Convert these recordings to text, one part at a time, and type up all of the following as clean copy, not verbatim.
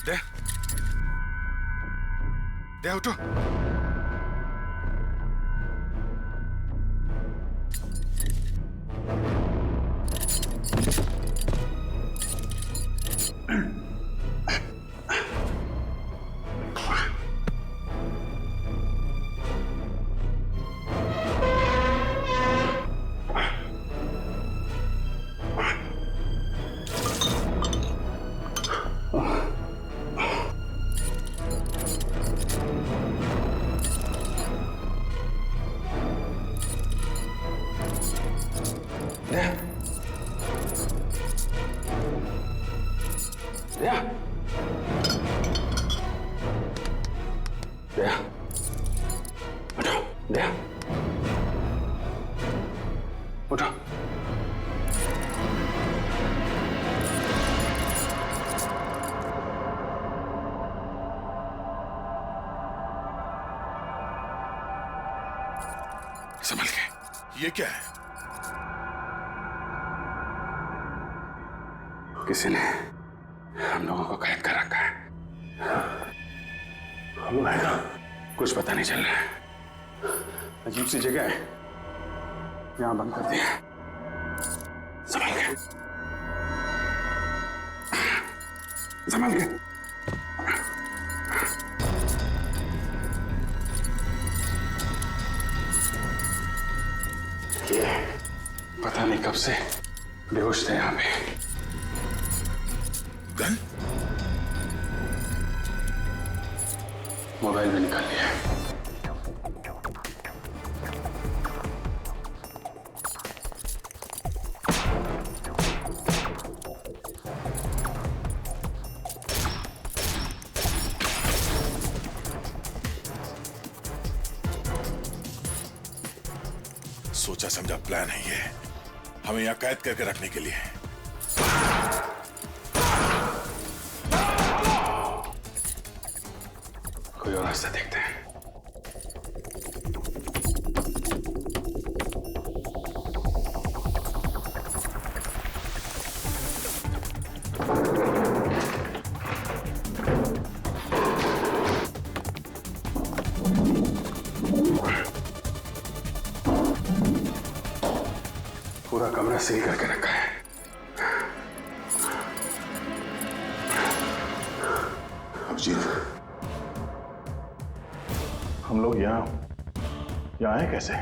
दे दे उठो। उठो। संभल के। ये क्या है? किसी ने हम लोगों को कैद कर रखा है। हम है ना, कुछ पता नहीं चल रहा है। अजीब सी जगह है, यहां बंद कर दिया। संभल के, संभल के। ये पता नहीं कब से बेहोश थे यहां पे। गन? मोबाइल भी निकाल लिया। सोचा समझा प्लान है ये, हमें यहां कैद करके रखने के लिए। कोई और रास्ता देखते हैं। पूरा कमरा सील करके रखा है। अभिजीत, हम लोग यहाँ आए कैसे?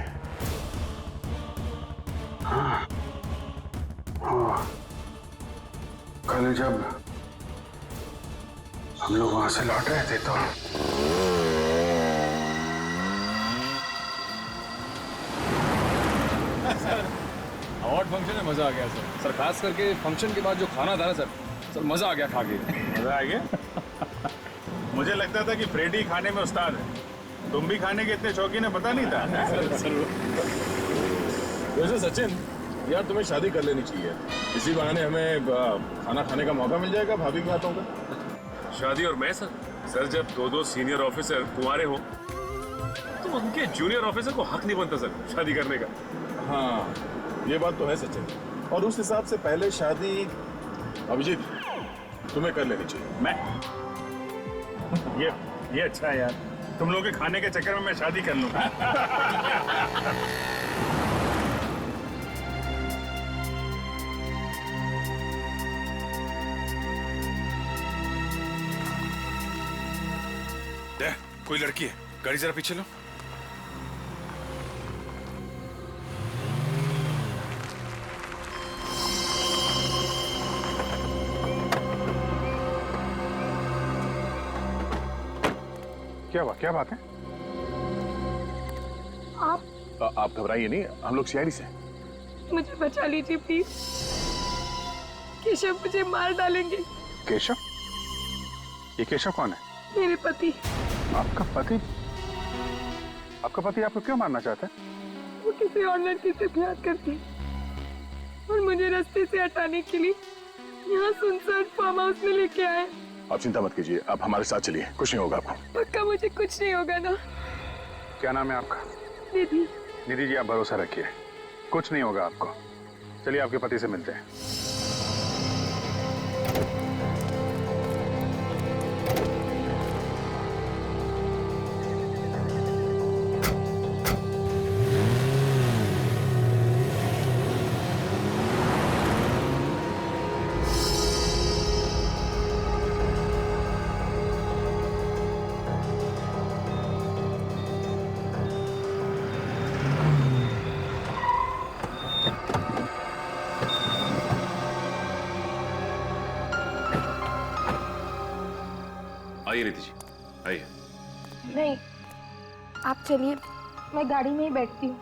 हाँ, कल जब हम लोग वहां से लौट रहे थे तो अवार्ड फंक्शन में मजा आ गया सर। खास करके फंक्शन के बाद जो खाना था ना सर मजा आ गया खा के। मजा आ गया? मुझे लगता था कि फ्रेडी खाने में उस्ताद है, तुम भी खाने के इतने शौकीन है पता नहीं था। वैसे सचिन यार, तुम्हें शादी कर लेनी चाहिए। इसी बहाने हमें खाना खाने का मौका मिल जाएगा भाभी के हाथों का। शादी और मैं सर जब दो सीनियर ऑफिसर कुंवारे हो तो उनके जूनियर ऑफिसर को हक नहीं बनता सर शादी करने का। हाँ, ये बात तो है सचिन। और उस हिसाब से पहले शादी अभिजीत तुम्हें कर लेनी चाहिए। मैं ये अच्छा है यार, तुम लोग के खाने के चक्कर में मैं शादी कर लूंगा। कोई लड़की है, गाड़ी जरा पीछे लो। क्या हुआ, क्या बात है? आप घबराइए नहीं, हम लोग सीआईडी से हैं। मुझे बचा लीजिए प्लीज। केशव मुझे मार डालेंगे। केशव? ये केशव कौन है? मेरे पति। आपका पति? आपका पति आपको क्यों मारना चाहता है? वो किसी और लड़की से प्यार करती और मुझे रास्ते से हटाने के लिए यहाँ सुनसान फार्म हाउस में लेके आए। आप चिंता मत कीजिए, आप हमारे साथ चलिए, कुछ नहीं होगा आपको। पक्का मुझे कुछ नहीं होगा ना? क्या नाम है आपका? निधि। निधि जी, आप भरोसा रखिए, कुछ नहीं होगा आपको। चलिए आपके पति से मिलते हैं। नीति जी, आइए। नहीं, आप चलिए, मैं गाड़ी में ही बैठती हूँ।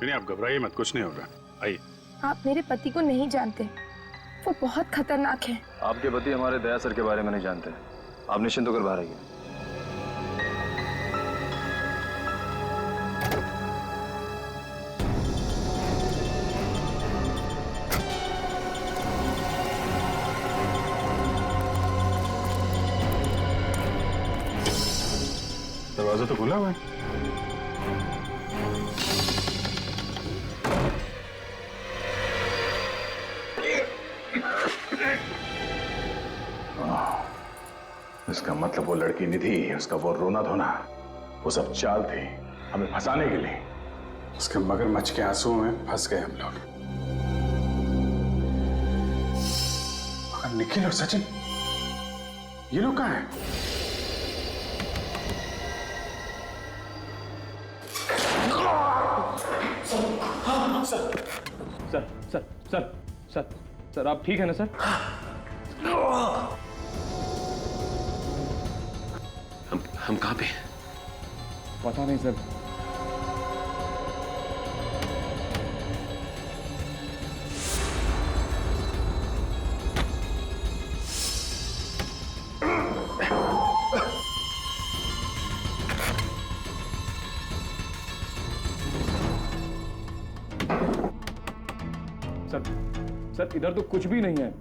नहीं आप घबराइए मत, कुछ नहीं होगा, आइए। आप मेरे पति को नहीं जानते, वो बहुत खतरनाक है। आपके पति हमारे दया सर के बारे में नहीं जानते। आप निश्चिंत होकर बाहर आइए। दरवाजा तो खुला हुआ है। इसका मतलब वो लड़की निधि, उसका वो रोना धोना, वो सब चाल थी हमें फंसाने के लिए। उसके मगरमच्छ के आंसुओं में फंस गए हम लोग। मगर निखिल और सचिन, ये लोग कहाँ हैं? सर आप ठीक है ना सर? हम कहाँ पे? पता नहीं सर। सर इधर तो कुछ भी नहीं है।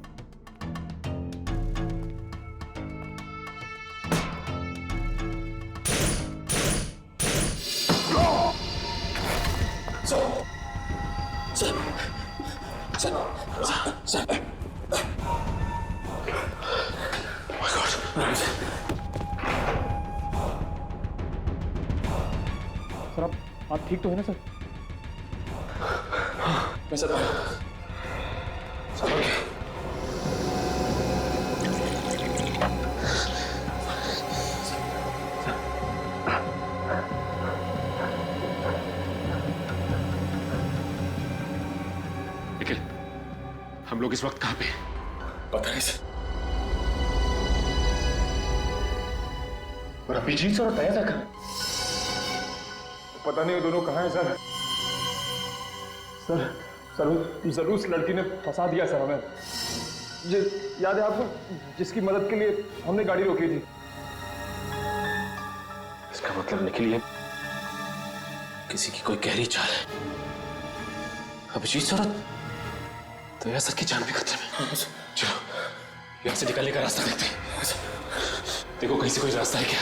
सर आप ठीक तो है ना सर? मैं सर निखिल, हम लोग इस वक्त कहाँ पे? पता नहीं सर। और अभिजीत सर और दया था कहाँ? पता नहीं वो दोनों कहाँ हैं सर। सर जरूर उस लड़की ने फंसा दिया सर हमें। ये याद है आपको, जिसकी मदद के लिए हमने गाड़ी रोकी थी? इसका मतलब निकली है किसी की कोई गहरी चाल है। अभिजीत सर तो यह सर की जान भी खतरे में। चलो यहाँ से निकलने का रास्ता देखते हैं। देखो कहीं से कोई रास्ता है क्या?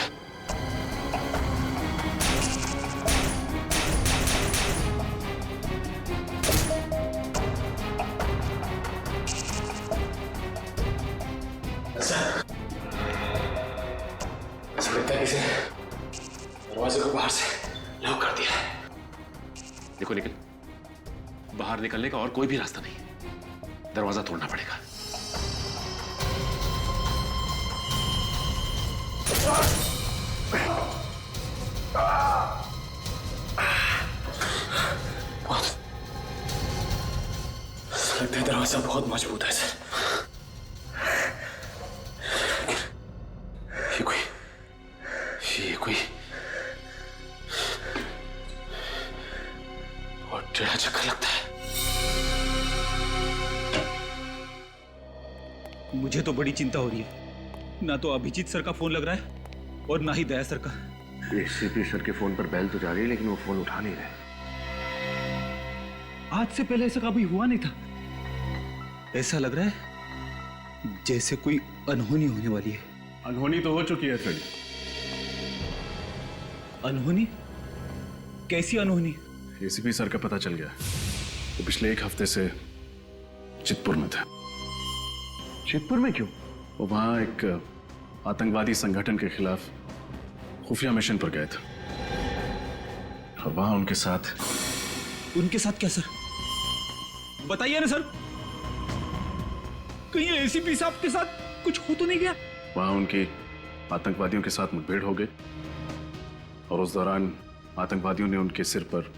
ऐसा लगता है किसी ने दरवाजे को बाहर से लॉक कर दिया है। देखो निखिल, बाहर निकलने का और कोई भी रास्ता नहीं, दरवाजा तोड़ना पड़ेगा। लगता है दरवाजा बहुत मजबूत है सर। ये कोई बहुत टेढ़ा चक्कर लगता है। मुझे तो बड़ी चिंता हो रही है। ना तो अभिजीत सर का फोन लग रहा है और ना ही दया सर का। एसीपी सर के फोन पर बेल तो जा रही है लेकिन वो फोन उठा नहीं रहे। आज से पहले ऐसा कभी हुआ नहीं था। ऐसा लग रहा है जैसे कोई अनहोनी होने वाली है। अनहोनी तो हो चुकी है फ्रेडी। अनहोनी? कैसी अनहोनी? एसीपी सर का पता चल गया। वो पिछले 1 हफ्ते से चितपुर में थे। चितपुर में क्यों? वो वहां एक आतंकवादी संगठन के खिलाफ खुफिया मिशन पर गए थे और वहां उनके साथ क्या सर? बताइए ना सर, कहीं एसीपी साहब के साथ कुछ हो तो नहीं गया? वहां उनकी आतंकवादियों के साथ मुठभेड़ हो गई और उस दौरान आतंकवादियों ने उनके सिर पर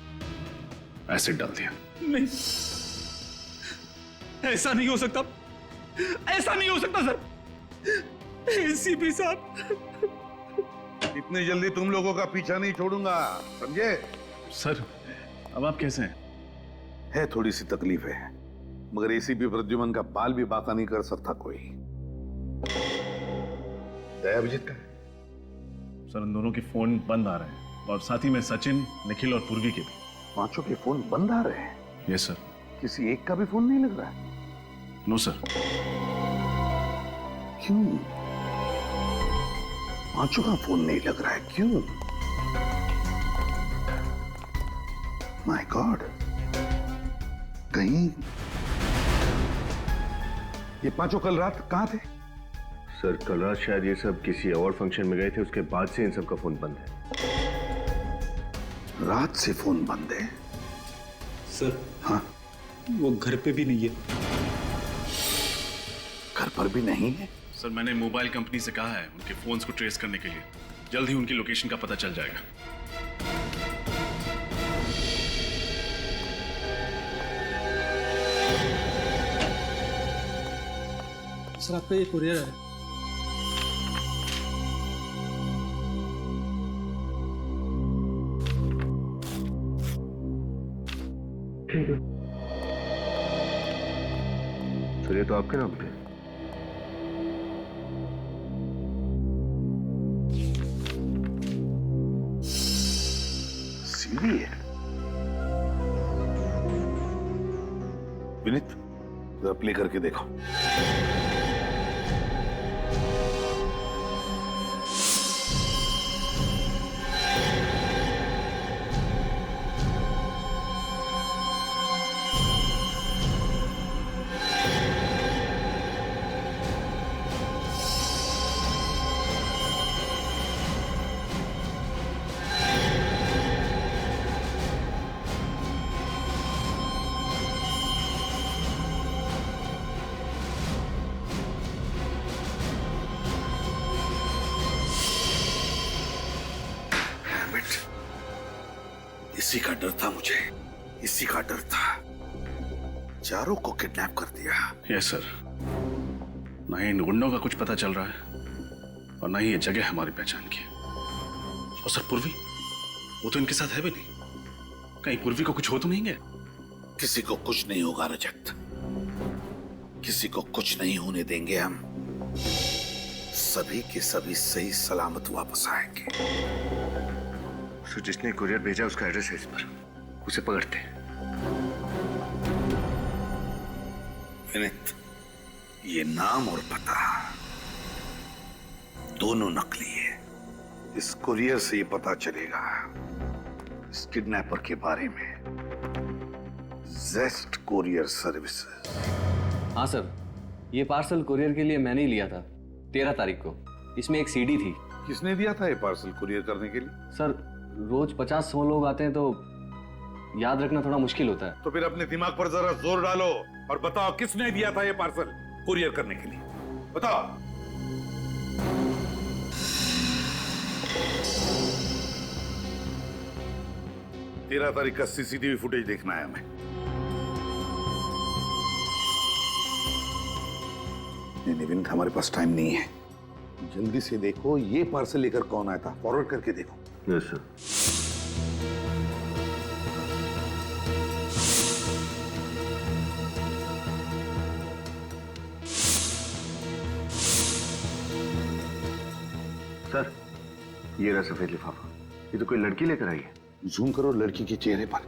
एसिड डाल दिया। नहीं, ऐसा नहीं हो सकता। ऐसा नहीं हो सकता सर। एसीपी साहब इतनी जल्दी तुम लोगों का पीछा नहीं छोड़ूंगा, समझे? सर अब आप कैसे हैं? है थोड़ी सी तकलीफ है, मगर एसीपी प्रद्युमन का बाल भी बाका नहीं कर सकता कोई। दया अभिजीत का है? सर उन दोनों के फोन बंद आ रहे हैं और साथ ही में सचिन, निखिल और पूर्वी के भी। पांचों के फोन बंद आ रहे हैं? Yes sir. किसी एक का भी फोन नहीं लग रहा है? No sir. क्यों? पांचों का फोन नहीं लग रहा है, क्यों? माय गॉड, कहीं ये पांचों कल रात कहां थे? सर कल रात शायद ये सब किसी और फंक्शन में गए थे, उसके बाद से इन सब का फोन बंद है। रात से फोन बंद है? सर हाँ, वो घर पे भी नहीं है। घर पर भी नहीं है? सर मैंने मोबाइल कंपनी से कहा है उनके फोन्स को ट्रेस करने के लिए। जल्द ही उनकी लोकेशन का पता चल जाएगा। सर आपका ये कुरियर है। ठीक है सर, ये तो आपके नाम पे। सीधी है। विनीत जरा प्ले करके देखो। इसी का डर था मुझे, इसी का डर था। चारों को किडनैप कर दिया। Yes sir. ना ही इन गुंडों का कुछ पता चल रहा है और ना ही ये जगह हमारी पहचान की। और सर पूर्वी, वो तो इनके साथ है भी नहीं। कहीं पूर्वी को कुछ हो तो नहीं गया? किसी को कुछ नहीं होगा रजत, किसी को कुछ नहीं होने देंगे हम। सभी के सभी सही सलामत वापस आएंगे। सर जिसने कुरियर भेजा उसका एड्रेस है इस पर, उसे पकड़ते हैं। विनीत, ये नाम और पता दोनों नकली है। इस कुरियर से ये पता चलेगा इस किडनैपर के बारे में। जेस्ट कुरियर सर्विसेज। हाँ सर, ये पार्सल कुरियर के लिए मैंने ही लिया था 13 तारीख को। इसमें एक सीडी थी। किसने दिया था ये पार्सल कुरियर करने के लिए? सर रोज 50-100 लोग आते हैं तो याद रखना थोड़ा मुश्किल होता है। तो फिर अपने दिमाग पर जरा जोर डालो और बताओ किसने दिया था ये पार्सल कुरियर करने के लिए? बताओ। तेरह तारीख का सीसीटीवी फुटेज देखना है हमें। नहीं विनीत, हमारे पास टाइम नहीं है। जल्दी से देखो ये पार्सल लेकर कौन आया था, फॉरवर्ड करके देखो। Yes sir. सर ये रहा सफेद लिफाफा, ये तो कोई लड़की लेकर आई है। जूम करो लड़की के चेहरे पर।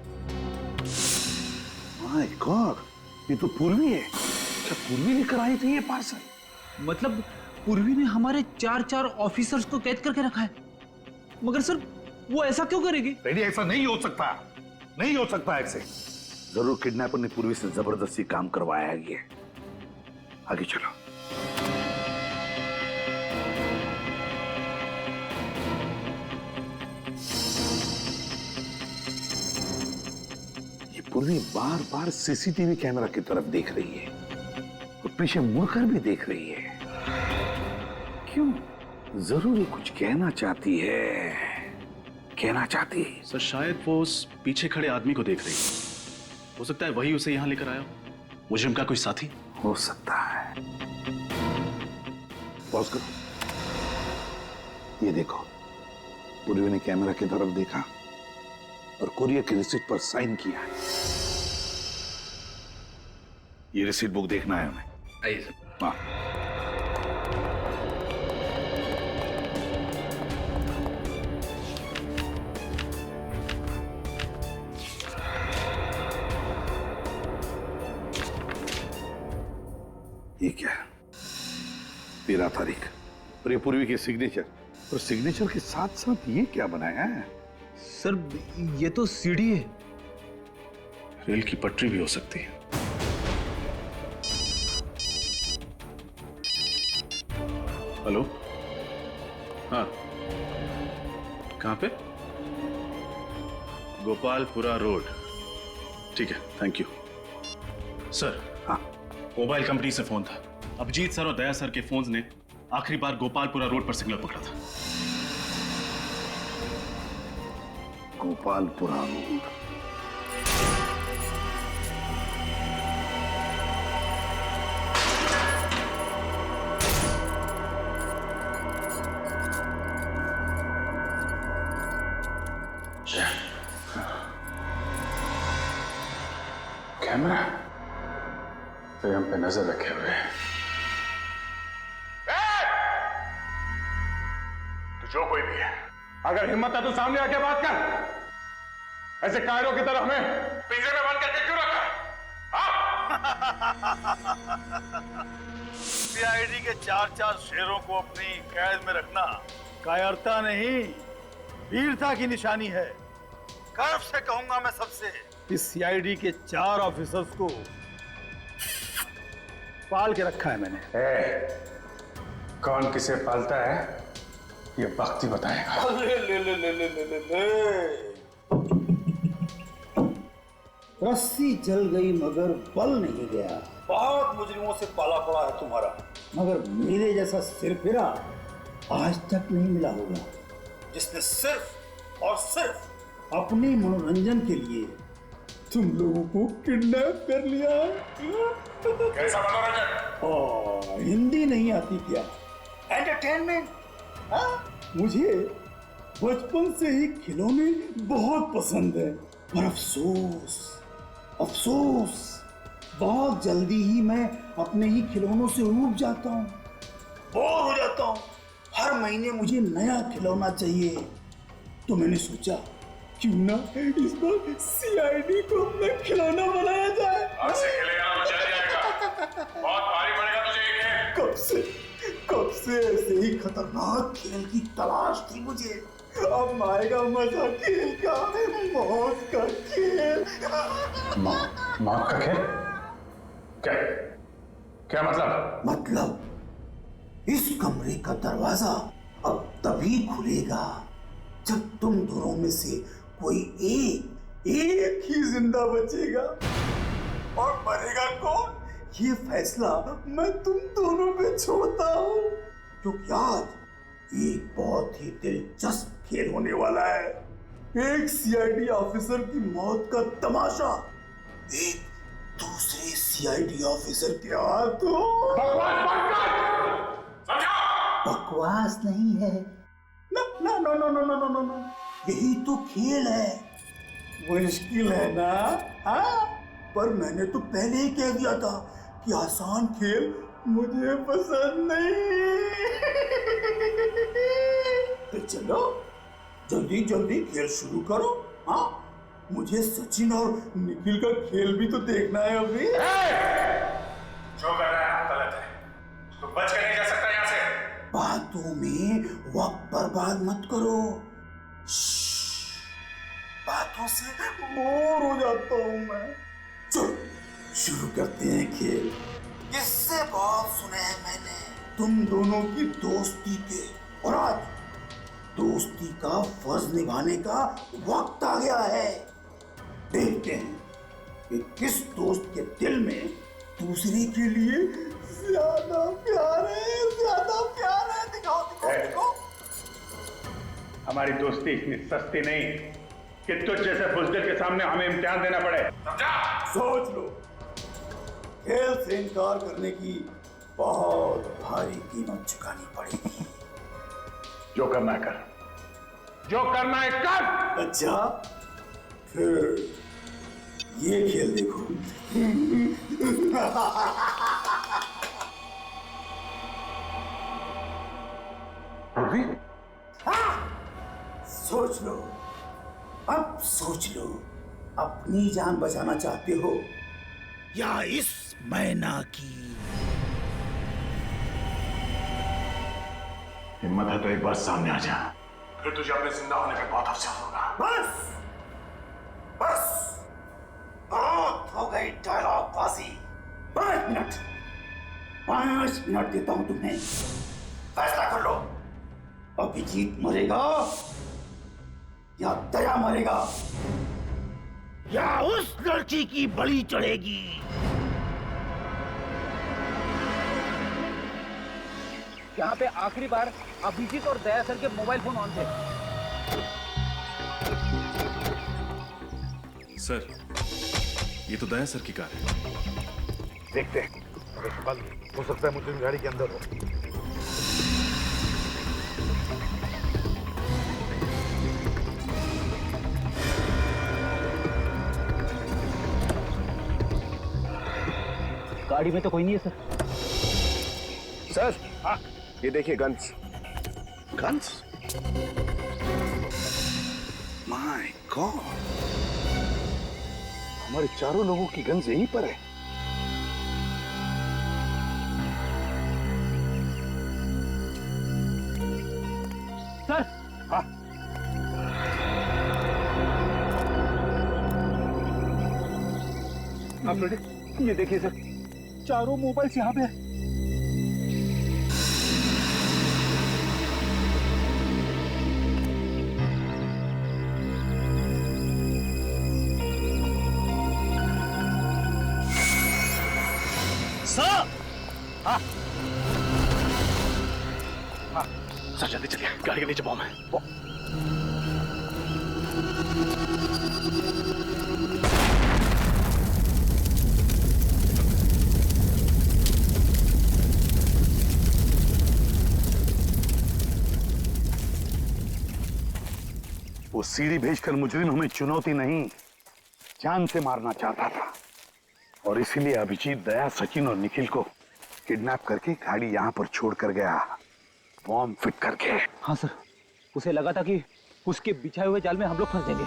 माय गॉड, ये तो पूर्वी है। क्या पूर्वी लेकर आई थी ये पार्सल? मतलब पूर्वी ने हमारे 4 ऑफिसर्स को कैद करके रखा है। मगर सर वो ऐसा क्यों करेगी? रेडी, ऐसा नहीं हो सकता, नहीं हो सकता ऐसे। जरूर किडनैपर ने पूर्वी से जबरदस्ती काम करवाया है ये। आगे चलो। ये पूर्वी बार बार सीसीटीवी कैमरा की तरफ देख रही है और पीछे मुड़कर भी देख रही है। क्यों? जरूर ये कुछ कहना चाहती है, कहना चाहती है। सर शायद वो उस पीछे खड़े आदमी को देख रही है। हो सकता है वही उसे यहां लेकर आया हो। मुझे उनका कोई साथी हो सकता है। पॉज करो। ये देखो, पूर्वी ने कैमरा की तरफ देखा और कुरियर की रिसीट पर साइन किया। ये रिसीट बुक देखना है हमें। आइए सर। हाँ। ये क्या है? 13 तारीख और ये पूर्वी की सिग्नेचर, और सिग्नेचर के साथ साथ ये क्या बनाया है? सर ये तो सीढ़ी है। रेल की पटरी भी हो सकती है। हेलो, हाँ, कहां पे? गोपालपुरा रोड। ठीक है, थैंक यू सर। हाँ, मोबाइल कंपनी से फोन था। अभिजीत सर और दया सर के फोन्स ने आखिरी बार गोपालपुरा रोड पर सिग्नल पकड़ा था। गोपालपुरा रोड। कैमरा फिर हम पे नजर रखे हुए हैं। तो जो कोई भी है, अगर हिम्मत है तो सामने आके बात कर। ऐसे कायरों की तरह हमें पिंजरे में बंद करके क्यों रखा? सीआईडी के 4-4 शेरों को अपनी कैद में रखना कायरता नहीं, वीरता की निशानी है। गर्व से कहूंगा मैं सबसे, इस सीआईडी के 4 ऑफिसर्स को पाल के रखा है मैंने। कौन किसे पालता है ये वक्त ही बताएगा। रस्सी जल गई मगर बल नहीं गया। बहुत मुजरिमों से पाला पड़ा है तुम्हारा, मगर मेरे जैसा सिरफिरा आज तक नहीं मिला होगा, जिसने सिर्फ और सिर्फ अपने मनोरंजन के लिए तुम लोगों को किडनैप कर लिया। कैसा मनोरंजन? हिंदी नहीं आती क्या? एंटरटेनमेंट। मुझे बचपन से ही खिलौने बहुत पसंद है, पर अफसोस बहुत जल्दी ही मैं अपने ही खिलौनों से ऊब जाता हूँ, बोर हो जाता हूँ। हर महीने मुझे नया खिलौना चाहिए, तो मैंने सोचा क्यों ना इस बार सीआईडी को अपना खिलौना बनाया जाए। आज से खेलेगा तो चल जाएगा, बहुत भारी पड़ेगा तुझे ये खेल। कब से ऐसे ही खतरनाक खेल की तलाश थी मुझे। अब आएगा मजा खेल का, मौत का खेल। मौत का खेल? क्या मतलब इस कमरे का दरवाजा अब तभी खुलेगा जब तुम दोनों में से कोई एक ही जिंदा बचेगा, और मरेगा कौन ये फैसला मैं तुम दोनों पे छोड़ता हूँ, क्योंकि आज एक बहुत ही दिलचस्प खेल होने वाला है। एक सीआईडी ऑफिसर की मौत का तमाशा एक दूसरे सीआईडी ऑफिसर के हाथों। बकवास नहीं है ना, यही तो खेल है। मुश्किल है ना? हाँ, पर मैंने तो पहले ही कह दिया था कि आसान खेल मुझे पसंद नहीं। तो चलो जल्दी खेल शुरू करो। हाँ, मुझे सचिन और निखिल का खेल भी तो देखना है अभी। जो कर रहा है गलत है, तो बच कर नहीं जा सकता यहाँ से। बातों में वक्त बर्बाद मत करो। बातों से बोर हो जाता हूँ मैं। चलो शुरू करते हैं खेल। किससे बहुत सुने हैं मैंने तुम दोनों की दोस्ती के, और आज दोस्ती का फर्ज निभाने का वक्त आ गया है। देखते हैं कि किस दोस्त के दिल में दूसरे के लिए ज्यादा प्यार है। दिखाओ। हमारी दोस्ती इतनी सस्ती नहीं कि तुझ जैसे बुज़दिल के सामने हमें इम्तिहान देना पड़े, समझा? सोच लो, खेल से इनकार करने की बहुत भारी कीमत चुकानी पड़ेगी। जो करना कर, जो करना है कर। अच्छा, फिर ये खेल देखो। सोच लो, अब सोच लो, अपनी जान बचाना चाहते हो या इस मैना की? हिम्मत है तो एक बार सामने आ जा, फिर तुझे अपने जिंदा होने पे बहुत अफसोस होगा। बस बस, बहुत हो गई डायलॉग बाजी। 5 मिनट देता हूं तुम्हें, फैसला कर लो। अभिजीत मरेगा या दया मरेगा, या उस लड़की की बलि चढ़ेगी। यहाँ पे आखिरी बार अभिजीत और दया सर के मोबाइल फोन ऑन थे। सर, ये तो दया सर की कार है। देखते हैं, अगर बंद हो सकता है मुझे गाड़ी के अंदर हो। गाड़ी में तो कोई नहीं है सर। सर, हाँ, ये देखिए गन्स। गन्स? माय गॉड, हमारे चारों लोगों की गन्स यहीं पर है। सर, हाँ, आप रेडी? ये देखिए सर, चारों मोबाइल्स यहाँ पे है। सर! हाँ, हाँ, सर जल्दी चलिए, गाड़ी के नीचे बॉम्ब है। वो सीढ़ी भेजकर मुजरिम हमें चुनौती नहीं, जान से मारना चाहता था, और इसीलिए अभिजीत, दया, सचिन और निखिल को किडनैप करके गाड़ी यहाँ पर छोड़कर गया, बॉम्ब फिट करके। हाँ सर, उसे लगा था कि उसके बिछाए हुए जाल में हम लोग फंस जाएंगे।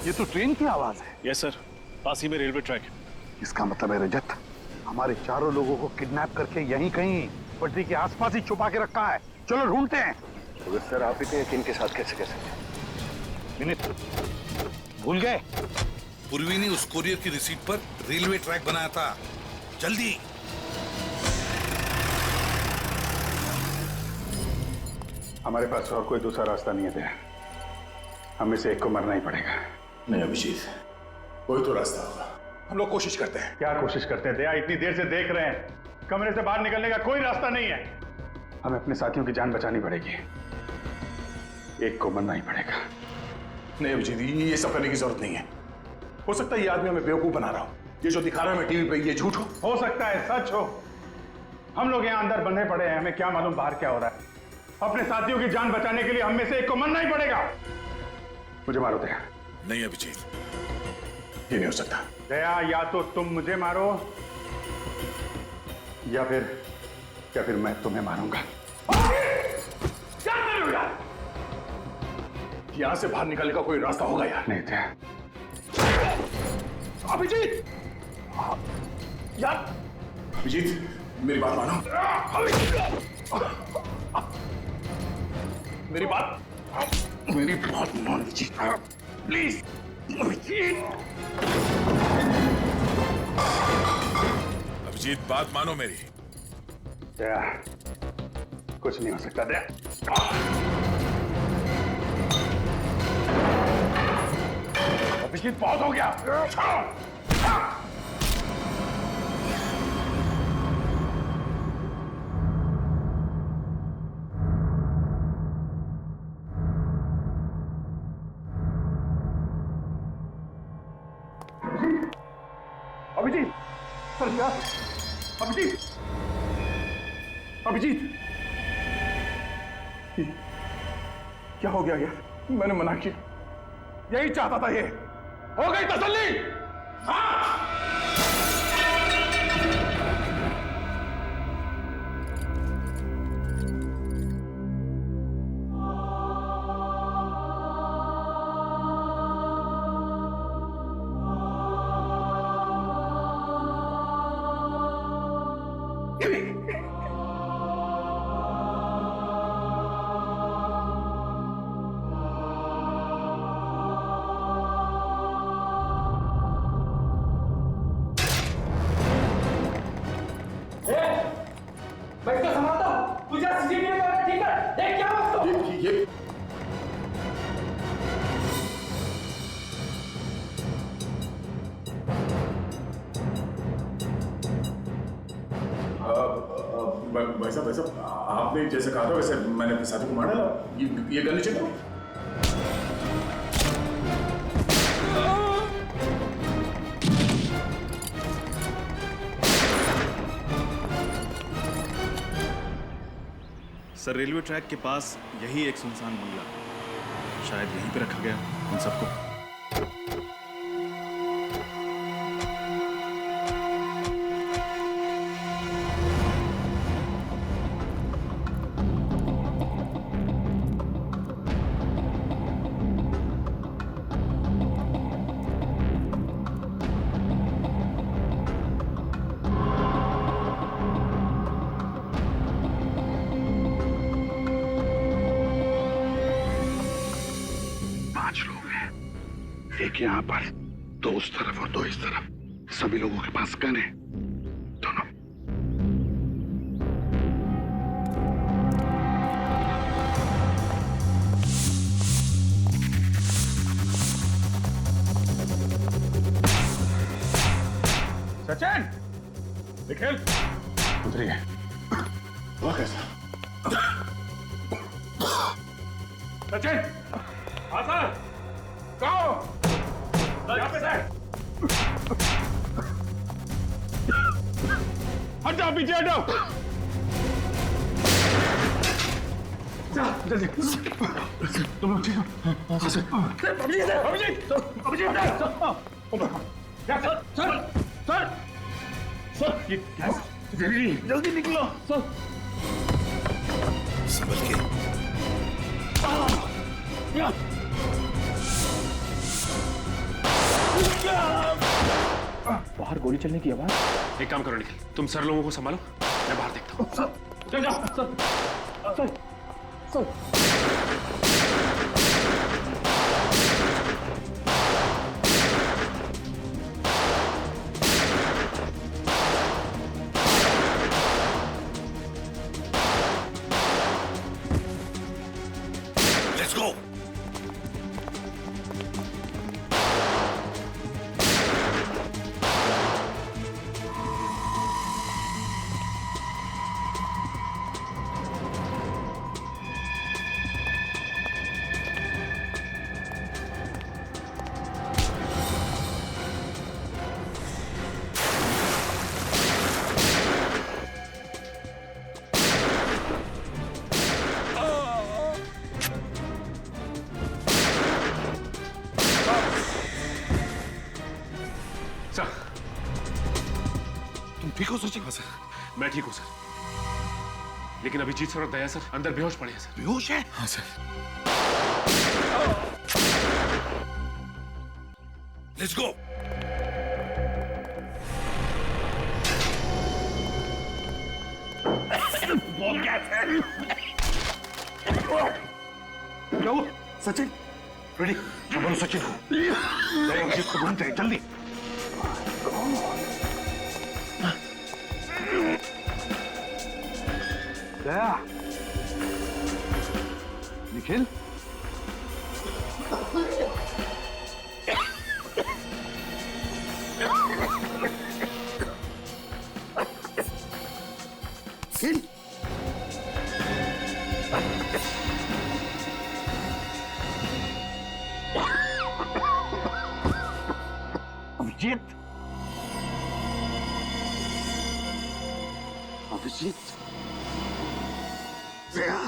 ये तो ट्रेन की आवाज है। यस सर, पास ही में रेलवे ट्रैक है। इसका मतलब है रजत हमारे चारों लोगों को किडनैप करके यहीं कहीं पटरी के आसपास ही छुपा के रखा है। चलो ढूंढते हैं। तो सर, आप इतने यकीन के साथ कैसे कह सकते हैं? भूल गए? पूर्वी ने उस कोरियर की रिसीट पर रेलवे ट्रैक बनाया था। जल्दी। हमारे पास और कोई दूसरा रास्ता नहीं है दया, हमें से एक को मरना ही पड़ेगा। नहीं अभिजीत, कोई तो रास्ता होगा। हम लोग कोशिश करते हैं। क्या कोशिश करते हैं दया? इतनी देर से देख रहे हैं, कमरे से बाहर निकलने का कोई रास्ता नहीं है। हमें अपने साथियों की जान बचानी पड़ेगी, एक को मरना ही पड़ेगा। नहीं अभिजीत, ये सब करने की जरूरत नहीं है। हो सकता है ये आदमी हमें बेवकूफ बना रहा हो, ये जो दिखा रहा है हमें टीवी पे ये झूठ हो सकता है सच हो। हम लोग यहाँ अंदर बंधे पड़े हैं, हमें क्या मालूम बाहर क्या हो रहा है। अपने साथियों की जान बचाने के लिए हम में से एक को मरना ही पड़ेगा। मुझे मारो दया। नहीं अभिजीत, ये नहीं हो सकता। दया, या तो तुम मुझे मारो या फिर मैं तुम्हें मारूंगा। क्या कर रहे हो यार? यहां से बाहर निकलने का कोई रास्ता होगा यार? नहीं दया। अभिजीत! यार अभिजीत, मेरी बात मानो। मेरी बात मान अभिजीत, प्लीज। अभिजीत, बात मानो मेरी। दया, कुछ नहीं हो सकता दया। अभिजीत, बहुत हो गया। अभिजीत, सर क्या? अभिजीत, अभिजीत, क्या हो गया यार? मैंने मना किया, यही चाहता था ये। हो गई तसल्ली? हाँ। मैं इसको संभालता हूँ। तुझे सीसीटीवी कैमरा ठीक है? देख क्या हुआ उसको? ये भाई साहब आपने जैसे कहा था वैसे मैंने अपने साथी को मार डाला। ये गन नीचे दो। सर रेलवे ट्रैक के पास यही एक सुनसान बंगला है। शायद यहीं पे रखा गया उन सबको। एक यहाँ पर, दो उस तरफ और दो इस तरफ। सभी लोगों के पास गन है, दोनों। सचिन, निखिल, उतरिए। वो कैसा? सचिन, आसान, कहो। यहाँ पे से। हटाओ, पीछे हटाओ। जल्दी। तुम लोग ठीक हो? Abhijit, Abhijit, Abhijit, sir, sir, sir, ये गैस जल्दी, जल्दी निकलो, सर। संभल के। बाहर गोली चलने की आवाज। एक काम करो निखिल, तुम सर लोगों को संभालो, मैं बाहर देखता हूँ। चल जाओ, sir, sir, sir. Let's go. तुम ठीक हो सचिन? हाँ सर, मैं ठीक हूँ सर। लेकिन अभिजीत सर और दया सर अंदर बेहोश पड़े हैं सर। बेहोश है? हाँ सर। Let's go. बहुत गैस है। क्या हुआ? सचिन, रेडी? बोलो सचिन को। दया अभिजीत को ढूंढते हैं, जल्दी। दया, निखिल, अभिजीत, अभिजीत, दया,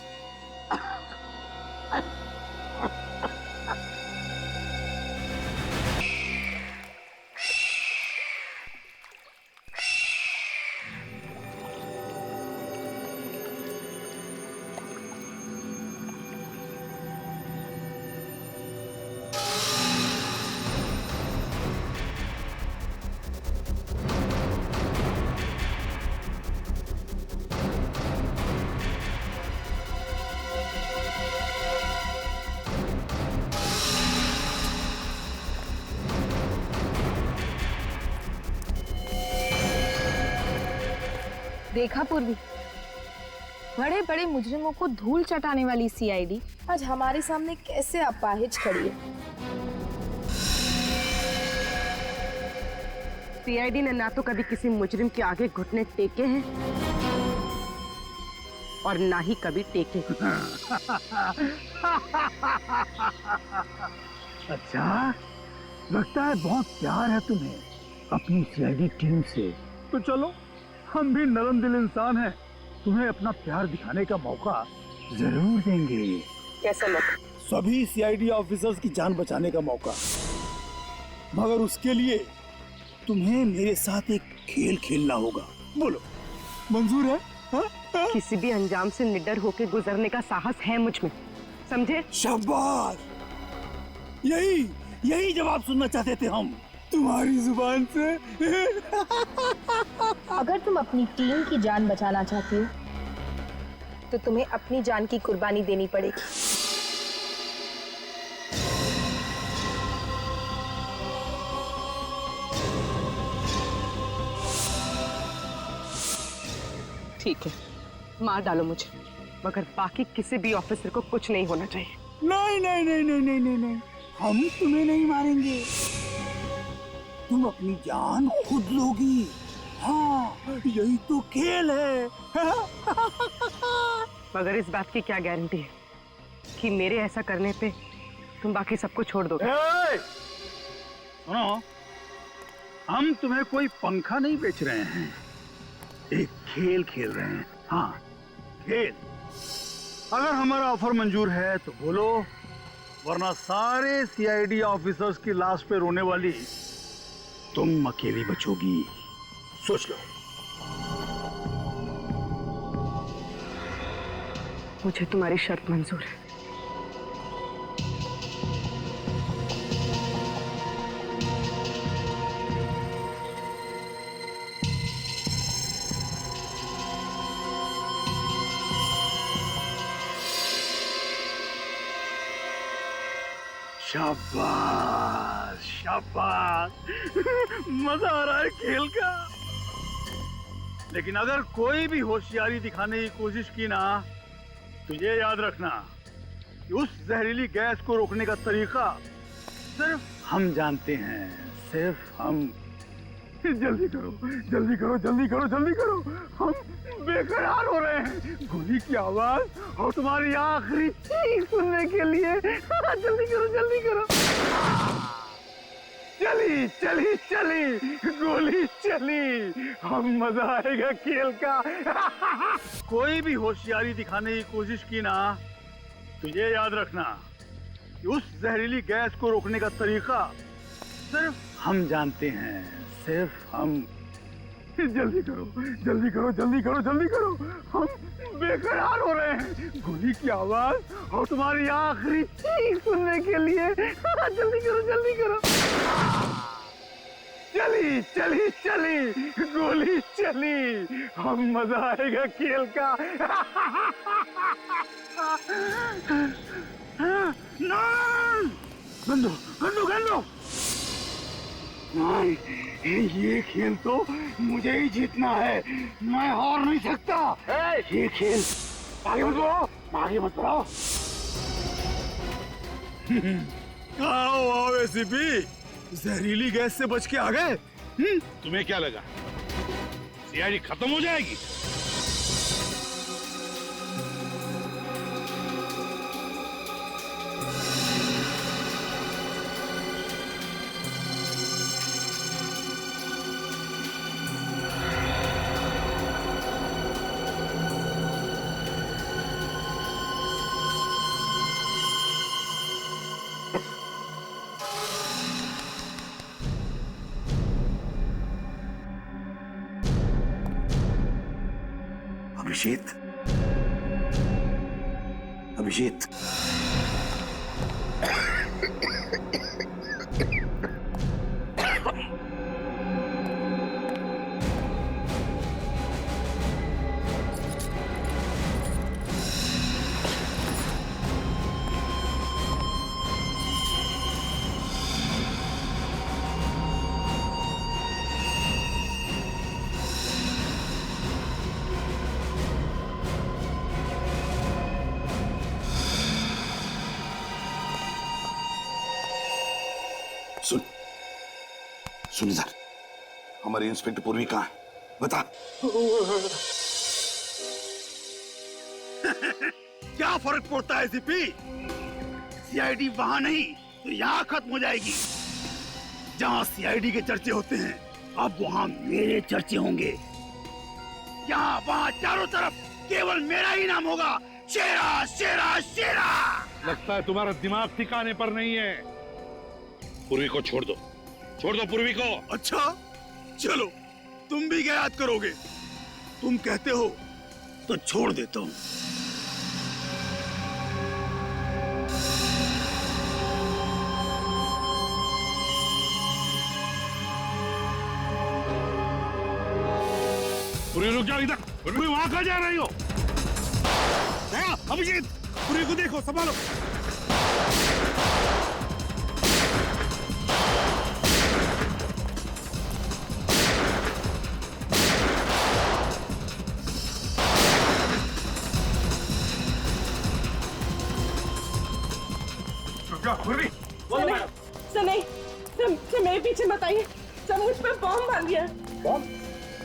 देखा पूर्वी, बड़े बड़े मुजरिमों को धूल चटाने वाली सीआईडी आज हमारे सामने कैसे अपाहिज खड़ी है। सीआईडी ने ना तो कभी किसी मुजरिम के आगे घुटने टेके हैं और ना ही कभी टेके। अच्छा, लगता है बहुत प्यार है तुम्हें अपनी सीआईडी टीम से। तो चलो, हम भी नरम दिल इंसान हैं, तुम्हें अपना प्यार दिखाने का मौका जरूर देंगे। कैसे मौका? सभी सीआईडी ऑफिसर्स की जान बचाने का मौका, मगर उसके लिए तुम्हें मेरे साथ एक खेल खेलना होगा। बोलो, मंजूर है? हा? किसी भी अंजाम से निडर होकर गुजरने का साहस है मुझ में, समझे? शाबाश, यही जवाब सुनना चाहते थे हम तुम्हारी जुबान से। अगर तुम अपनी टीम की जान बचाना चाहती हो तो तुम्हें अपनी जान की कुर्बानी देनी पड़ेगी। ठीक है, मार डालो मुझे, मगर बाकी किसी भी ऑफिसर को कुछ नहीं होना चाहिए। नहीं नहीं नहीं नहीं नहीं नहीं नहीं, हम तुम्हें नहीं मारेंगे, तुम अपनी जान खुद लोगी। हाँ, यही तो खेल है। मगर इस बात की क्या गारंटी है कि मेरे ऐसा करने पे तुम बाकी सबको छोड़ दोगे? सुनो, हम तुम्हें कोई पंखा नहीं बेच रहे हैं, एक खेल खेल रहे हैं। हाँ, खेल। अगर हमारा ऑफर मंजूर है तो बोलो, वरना सारे सीआईडी ऑफिसर्स की लाश पे रोने वाली तुम अकेली बचोगी। सोच लो। मुझे तुम्हारी शर्त मंजूर है। शाबाश शाबाश, मजा आ रहा है खेल का। लेकिन अगर कोई भी होशियारी दिखाने की कोशिश की ना, तो ये याद रखना कि उस जहरीली गैस को रोकने का तरीका सिर्फ हम जानते हैं, सिर्फ हम। जल्दी करो जल्दी करो जल्दी करो जल्दी करो, हम बेकरार हो रहे हैं गोली की आवाज और तुम्हारी आखिरी चीख सुनने के लिए। जल्दी करो जल्दी करो। चली चली चली गोली चली, हम मजा आएगा खेल का। कोई भी होशियारी दिखाने की कोशिश की ना, तो ये याद रखना कि उस जहरीली गैस को रोकने का तरीका सिर्फ हम जानते हैं, सिर्फ हम। जल्दी करो जल्दी करो जल्दी करो जल्दी करो, हम बेकरार हो रहे हैं गोली की आवाज और तुम्हारी आखिरी चीख सुनने के लिए। जल्दी करो जल्दी करो। चली चली चली गोली चली, हम मजा आएगा खेल का। गंदो गंदो गंदो, ये खेल तो मुझे ही जीतना है, मैं हार नहीं सकता। ये खेल आगे मत बढ़ाओ, आगे मत बढ़ाओ। आओ आओ एसीपी, जहरीली गैस से बच के आ गए। तुम्हें क्या लगा सीआईडी खत्म हो जाएगी? अभिषेक, अभिषेक, सुन इधर, हमारी इंस्पेक्टर पूर्वी कहाँ है? बता। क्या फर्क पड़ता है सीपी? सीआईडी वहां नहीं तो यहाँ खत्म हो जाएगी। जहां सीआईडी के चर्चे होते हैं अब वहां मेरे चर्चे होंगे। यहाँ वहां चारों तरफ केवल मेरा ही नाम होगा, शेरा शेरा शेरा। लगता है तुम्हारा दिमाग ठिकाने पर नहीं है। पूर्वी को छोड़ दो पूर्वी को। अच्छा चलो, तुम भी क्या याद करोगे? तुम कहते हो तो छोड़ देता हूं। पूर्वी रुक जाओ इधर। पूर्वी वहां कहाँ जा रही हो? अभिजीत, पूर्वी को देखो, संभालो। पूर्वी, सर नहीं, सर मेरे पीछे मत आइए। सर मुझ पे बॉम्ब बांध दिया। बॉम्ब?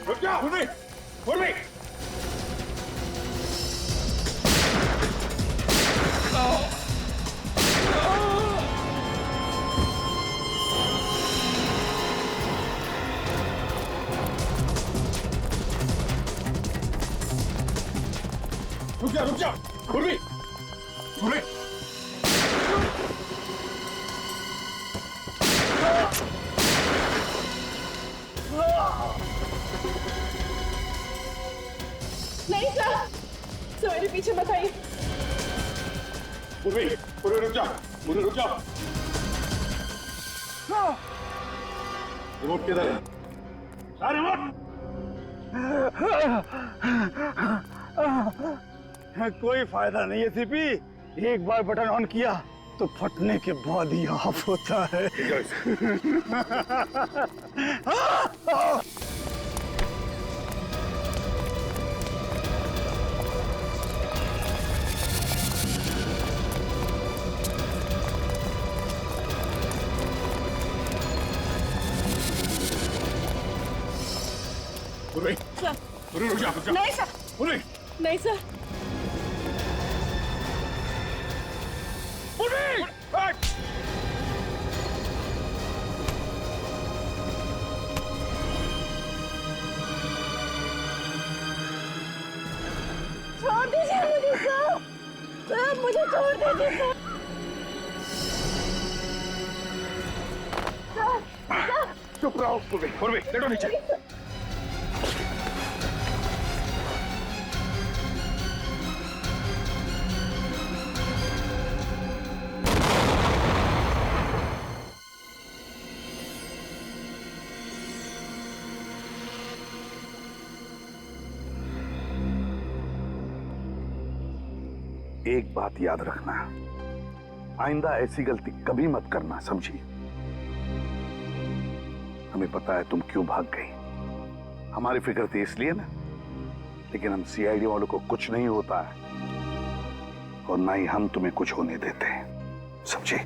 रुक जा पूर्वी, पूर्वी। रुक जा पूर्वी, पूर्वी। नहीं सर, सर मेरे पीछे मत आइए। पूर्वी, पूर्वी रुक जा, पूर्वी रुक जा। रिमोट किधर है? रिमोट। कोई फायदा नहीं है सीपी। एक बार बटन ऑन किया तो फटने के बाद ही ऑफ होता है। पूर्वी, सर पूर्वी रुक जा, रुक जा। नहीं सर, पूर्वी, नहीं सर। पूर्वी, छोड़ दीजिए मुझे सर, सर मुझे छोड़ दीजिए सर। सर चुप रहो पूर्वी, पूर्वी लेटो नीचे। एक बात याद रखना, आइंदा ऐसी गलती कभी मत करना, समझी? हमें पता है तुम क्यों भाग गई। हमारी फिक्र थी इसलिए ना, लेकिन हम सीआईडी वालों को कुछ नहीं होता है और ना ही हम तुम्हें कुछ होने देते हैं, समझे?